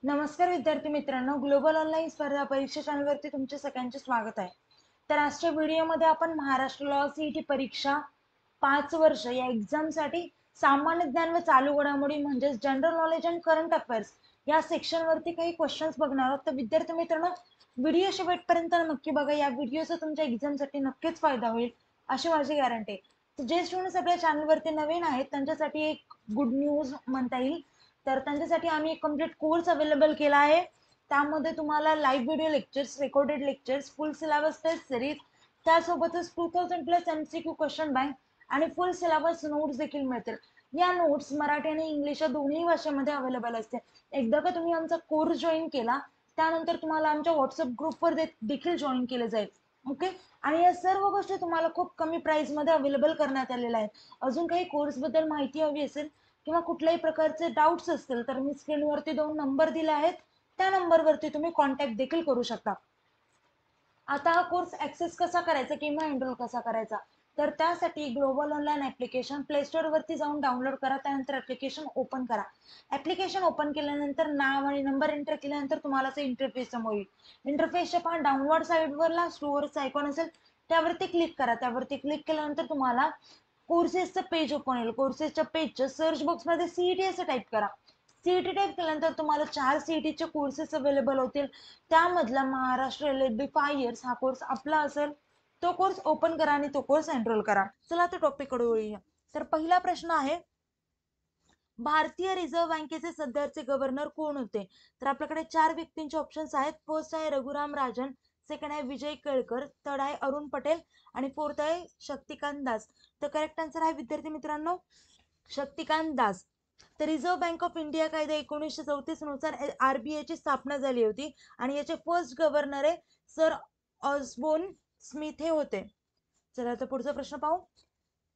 नमस्कार विद्यार्थी मित्रांनो, ग्लोबल ऑनलाईन स्पर्धा परीक्षा चॅनलवरती तुमचे सगळ्यांचे स्वागत आहे. तर आजच्या व्हिडिओमध्ये आपण महाराष्ट्र लॉ सीईटी परीक्षा 5 वर्ष या एक्झामसाठी सामान्य ज्ञान व चालू घडामोडी म्हणजेच general knowledge and current affairs या सेक्शनवरती काही क्वेश्चन्स बघणार आहोत. तर विद्यार्थी मित्रांनो, व्हिडिओ शेवटपर्यंत नक्की बघा. या व्हिडिओचा तुमच्या एक्झामसाठी नक्कीच फायदा होईल अशी माझी गॅरंटी आहे. तर जे स्टुडंट्स आपल्या चॅनलवरती नवीन आहेत त्यांच्यासाठी एक गुड न्यूज म्हणता येईल. तर त्यांच्यासाठी आम्ही एक कम्प्लीट कोर्स अवेलेबल केला आहे. त्यामध्ये तुम्हाला live video lectures, recorded lectures, full syllabus test series, त्यासोबतच 2000+ MCQ क्वेश्चन बँक आणि फुल सिलेबस नोट्स देखील मिळतील. या नोट्स मराठी आणि इंग्लिश या दोन्ही भाषेमध्ये अवेलेबल असते. एकदा का तुम्ही आमचा कोर्स जॉईन केला त्यानंतर तुम्हाला आमच्या व्हॉट्सअप ग्रुपवर देखील जॉईन केले जाईल. ओके. आणि या सर्व गोष्टी तुम्हाला खूप कमी प्राइस मध्ये अवेलेबल करण्यात आलेल्या आहेत. अजून काही कोर्स बद्दल माहिती हवी असेल किंवा कुठल्याही प्रकारचे डाऊट्स असतील तर मी स्क्रीनवरती 2 नंबर दिले आहेत, त्या नंबरवरती तुम्ही कॉन्टॅक्ट देखील करू शकता. आता हा कोर्स ऍक्सेस कसा करायचा किंवा एनरोल कसा करायचा, तर त्यासाठी global online application play store वरती जाऊन डाउनलोड करा. त्यानंतर ऍप्लिकेशन ओपन करा. ऍप्लिकेशन ओपन केल्यानंतर नाव आणि नंबर एंटर केल्यानंतर तुम्हाला असं इंटरफेस समोर येईल. इंटरफेसच्या पहा डाउनलोड साईडवरला स्टोअरचा आयकॉन असेल त्यावरती क्लिक करा. त्यावरती क्लिक केल्यानंतर तुम्हाला कोर्सेसचं पेज ओपन होईल. कोर्सेसच्या पेजच्या सर्च बॉक्समध्ये सीईटी असं टाईप करा. सीईटी टाईप केल्यानंतर तुम्हाला 4 सीईटीचे कोर्सेस अवेलेबल होतील. त्यामधला महाराष्ट्र एलएलबी 5 इयर्स हा कोर्स आपला असेल. तो कोर्स ओपन करा आणि तो कोर्स एनरोल करा. चला तर टॉपिक कडे वळूया. तर पहिला प्रश्न आहे, भारतीय रिझर्व्ह बँकेचे सध्याचे गव्हर्नर कोण होते? तर आपल्याकडे 4 व्यक्तींचे ऑप्शन्स आहेत. फर्स्ट आहे रघुराम राजन, सेकंड आहे विजय केळकर, थर्ड आहे अरुण पटेल आणि फोर्थ आहे शक्तिकांत दास. तर करेक्ट आन्सर आहे विद्यार्थी मित्रांनो शक्तिकांत दास. तर रिझर्व्ह बँक ऑफ इंडिया कायदा 1934 नुसार आरबीआय ची स्थापना झाली होती आणि याचे फर्स्ट गव्हर्नर आहे सर ऑस्बोर्न स्मिथ हे होते. चला तर पुढचा प्रश्न पाहू.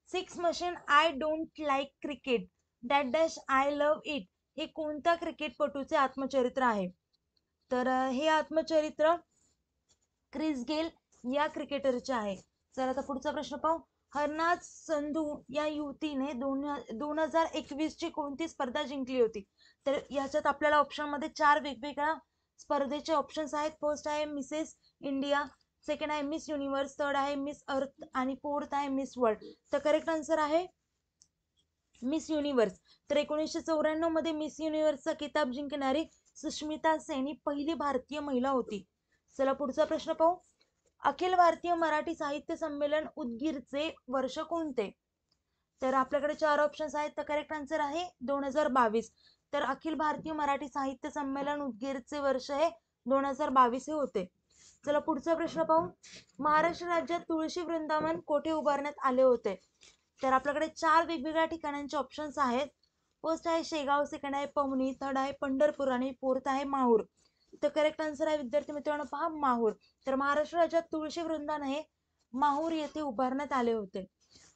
6 machine I don't like cricket that dash I love it हे कोणत्या क्रिकेटपटूचे आत्मचरित्र आहे? तर हे आत्मचरित्र क्रिस गेल या क्रिकेटरचे आहे. चला आता पुढचा प्रश्न पाहू. हरनाथ संधू या युवतीने 2021 ची कोणती स्पर्धा जिंकली होती? तर याच्यात आपल्याला ऑप्शन मध्ये 4 वेगवेगळ्या स्पर्धेचे ऑप्शन्स आहेत. फर्स्ट आहे मिसेस इंडिया, सेकंड आहे मिस युनिव्हर्स, थर्ड आहे मिस अर्थ आणि फोर्थ आहे मिस वर्ल्ड. तर करेक्ट आन्सर आहे मिस युनिव्हर्स. तर 1994 मध्ये मिस युनिव्हर्सचा किताब जिंकणारी सुष्मिता सेन ही पहिली भारतीय महिला होती. चला पुढचा प्रश्न पाहू. अखिल भारतीय मराठी साहित्य संमेलन उदगीरचे वर्ष कोणते? तर आपल्याकडे 4 ऑप्शन्स आहेत. तर करेक्ट आन्सर आहे 2022. तर अखिल भारतीय मराठी साहित्य संमेलन उदगीरचे वर्ष हे 2022 हे होते. चला पुढचा प्रश्न पाहू. महाराष्ट्र राज्यात तुळशी वृंदावन कोठे उभारण्यात आले होते? तर आपल्याकडे 4 वेगवेगळ्या ठिकाणांचे ऑप्शन्स आहेत. फर्स्ट आहे शेगाव, सेकंड आहे पवनी, थर्ड आहे पंढरपूर आणि फोर्थ आहे माहूर. तर करेक्ट आन्सर आहे विद्यार्थी मित्रांनो पहा माहूर. तर महाराष्ट्र राज्यात तुळशी वृंदावन हे माहूर येथे उभारण्यात आले होते.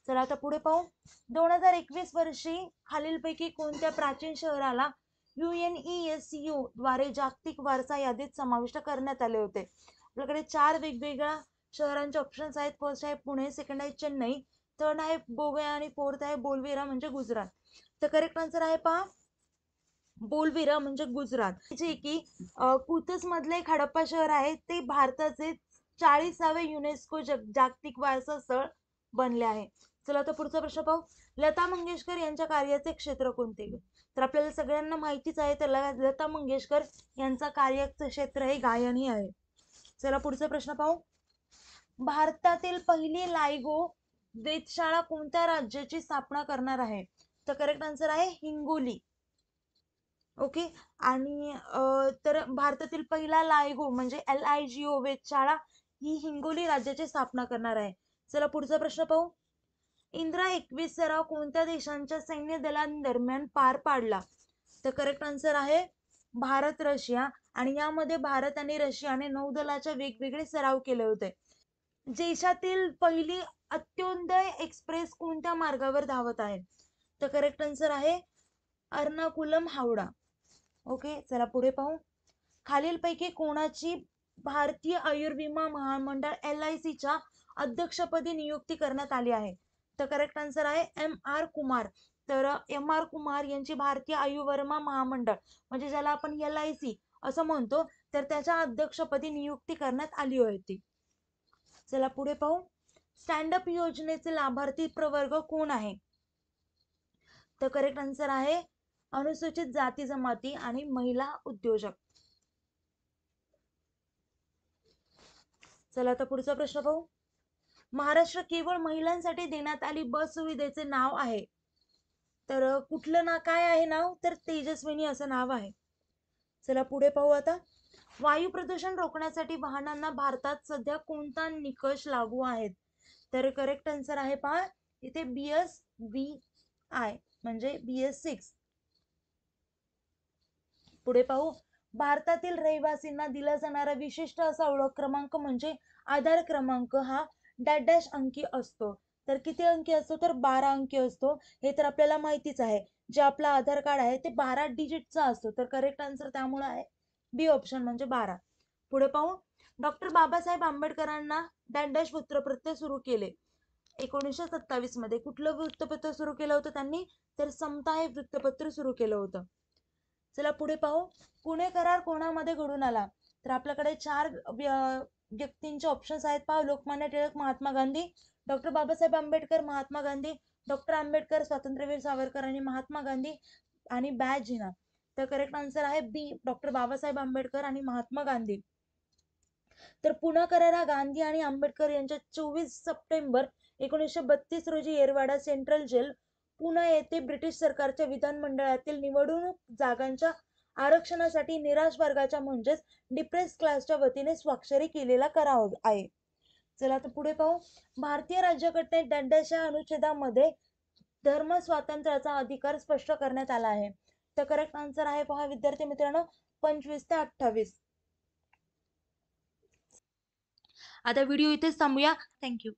चला आता पुढे पाहू. 2021 वर्षी खालीलपैकी कोणत्या प्राचीन शहराला UNESCO द्वारे जागतिक वारसा यादीत समाविष्ट करण्यात आले होते? आपल्याकडे 4 वेगवेगळ्या शहरांचे ऑप्शन्स आहेत. फर्स्ट आहे पुणे, सेकंड आहे चेन्नई, थर्ड आहे बोगया आणि फोर्थ आहे बोलविरा म्हणजे गुजरात. तर करेक्ट आन्सर आहे पहा बोलविरा म्हणजे गुजरात. जे की कुतस मधले एक हडप्पा शहर आहे ते भारताचे 40वे युनेस्को जागतिक वारसा स्थळ बनले आहे. चला तर पुढचा प्रश्न पाहू. लता मंगेशकर यांच्या कार्याचे क्षेत्र कोणते? तर आपल्याला सगळ्यांना माहितीच आहे. तर लता मंगेशकर यांचा कार्याचं क्षेत्र हे गायन ही आहे. चला पुढचा प्रश्न पाहू. भारतातील पहिली लायगो वेधशाळा कोणत्या राज्याची स्थापना करणार आहे? तर करेक्ट आन्सर आहे हिंगोली. ओके. आणि तर भारतातील पहिला लायगो म्हणजे LIGO वेधशाळा ही हिंगोली राज्याची स्थापना करणार आहे. चला पुढचा प्रश्न पाहू. इंदिरा 21 सराव कोणत्या देशांच्या सैन्य दलांदरम्यान पार पाडला? तर करेक्ट आन्सर आहे भारत रशिया. आणि यामध्ये भारत आणि रशियाने नौदलाच्या वेगवेगळे सराव केले होते. देशातील पहिली अंत्योदय एक्सप्रेस कोणत्या मार्गावर धावत आहे? तर करेक्ट आन्सर आहे एर्नाकुलम हावडा. ओके. चला पुढे पाहू. खालीलपैकी कोणाची भारतीय आयुर्विमा महामंडळ LIC च्या अध्यक्षपदी नियुक्ती करण्यात आली आहे? तर करेक्ट आन्सर आहे MR कुमार. तर M.R. कुमार यांची भारतीय आयुर्विमा महामंडळ म्हणजे ज्याला आपण LIC असं म्हणतो, तर त्याच्या अध्यक्षपदी नियुक्ती करण्यात आली होती. चला पुढे पाहू. स्टँड अप योजनेचे लाभार्थी प्रवर्ग कोण आहे? तर करेक्ट आन्सर आहे अनुसूचित जाती जमाती आणि महिला उद्योजक. चला आता पुढचा प्रश्न पाहू. महाराष्ट्र केवळ महिलांसाठी देण्यात आली बस सुविधेचे नाव आहे. तर कुठलं ना काय आहे नाव? तर तेजस्विनी असं नाव आहे. चला पुढे पाहू आता. वायू प्रदूषण रोखण्यासाठी वाहनांना भारतात सध्या कोणता निकष लागू आहेत? तर करेक्ट आन्सर आहे पहा इथे BS-VI म्हणजे BS-6. पुढे पाहू. भारतातील रहिवासींना दिला जाणारा विशिष्ट असा ओळख क्रमांक म्हणजे आधार क्रमांक हा डॅश अंकी असतो. तर किती अंकी असतो? तर 12 अंकी असतो. हे तर आपल्याला माहितीच आहे. जे आपलं आधार कार्ड आहे ते 12 डिजिटचा असतो. तर करेक्ट आन्सर त्यामुळे आहे बी ऑप्शन म्हणजे 12. पुढे पाहू. डॉक्टर बाबासाहेब आंबेडकरांना डॅश वृत्तपत्र सुरू केले 1927 मध्ये. कुठलं वृत्तपत्र सुरू केलं होतं त्यांनी? तर समता हे वृत्तपत्र सुरू केलं होतं. चला पुढे पाहू. पुणे करार कोणामध्ये घडून आला? तर आपल्याकडे 4 व्यक्तींचे ऑप्शन्स आहेत पहा. लोकमान्य टिळक, महात्मा गांधी, डॉक्टर बाबासाहेब आंबेडकर, महात्मा गांधी, डॉक्टर आंबेडकर, स्वातंत्र्यवीर सावरकर आणि महात्मा गांधी आणि बॅच जिना. तर करेक्ट आन्सर आहे बी डॉक्टर बाबासाहेब आंबेडकर आणि महात्मा गांधी. तर पुणे करार हा गांधी आणि आंबेडकर यांच्या 24 सप्टेंबर 1932 रोजी येरवाडा सेंट्रल जेल पुणे येथे ब्रिटिश सरकारच्या विधानमंडळातील निवडणूक जागांच्या आरक्षणासाठी निराश वर्गाच्या म्हणजेच डिप्रेस क्लासच्या वतीने स्वाक्षरी केलेला करार आहे. चला तर पुढे पाहू. भारतीय राज्यघटनेत डॅशच्या अनुच्छेदामध्ये धर्म स्वातंत्र्याचा अधिकार स्पष्ट करण्यात आला आहे. तर करेक्ट आन्सर आहे पहा विद्यार्थी मित्रांनो 25 ते 28. आता व्हिडिओ इथेच थांबूया. थँक्यू.